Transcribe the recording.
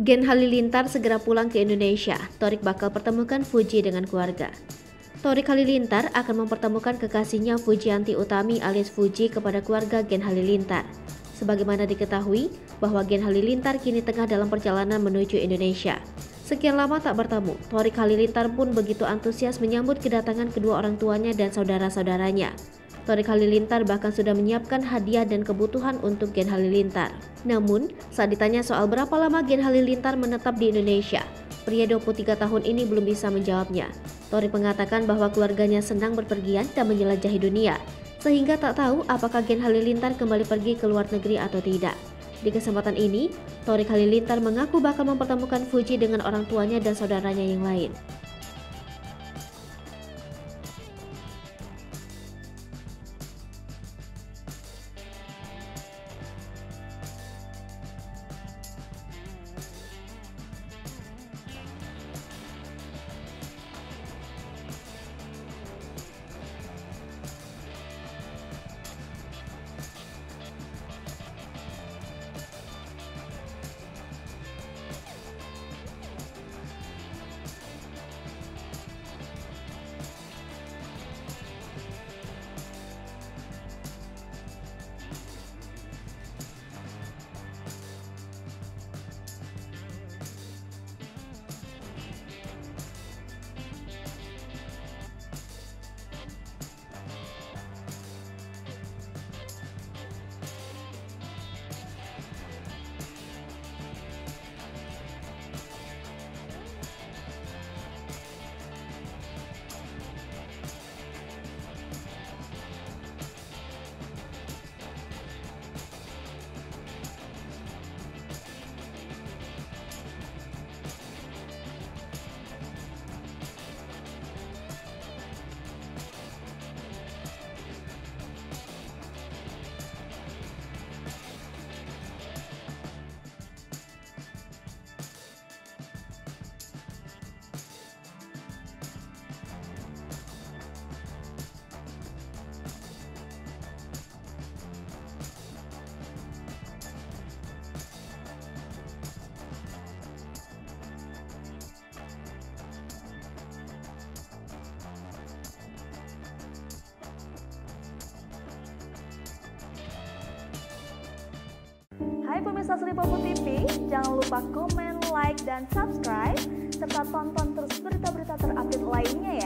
Gen Halilintar segera pulang ke Indonesia. Torik bakal pertemukan Fuji dengan keluarga. Torik Halilintar akan mempertemukan kekasihnya Fujianti Utami alias Fuji kepada keluarga Gen Halilintar. Sebagaimana diketahui bahwa Gen Halilintar kini tengah dalam perjalanan menuju Indonesia. Sekian lama tak bertemu, Torik Halilintar pun begitu antusias menyambut kedatangan kedua orang tuanya dan saudara-saudaranya. Torik Halilintar bahkan sudah menyiapkan hadiah dan kebutuhan untuk Gen Halilintar. Namun, saat ditanya soal berapa lama Gen Halilintar menetap di Indonesia, pria 23 tahun ini belum bisa menjawabnya. Torik mengatakan bahwa keluarganya senang berpergian dan menjelajahi dunia, sehingga tak tahu apakah Gen Halilintar kembali pergi ke luar negeri atau tidak. Di kesempatan ini, Torik Halilintar mengaku bakal mempertemukan Fuji dengan orang tuanya dan saudaranya yang lain. Hai pemirsa Sri Popo TV, jangan lupa komen, like, dan subscribe, serta tonton terus berita-berita terupdate lainnya ya.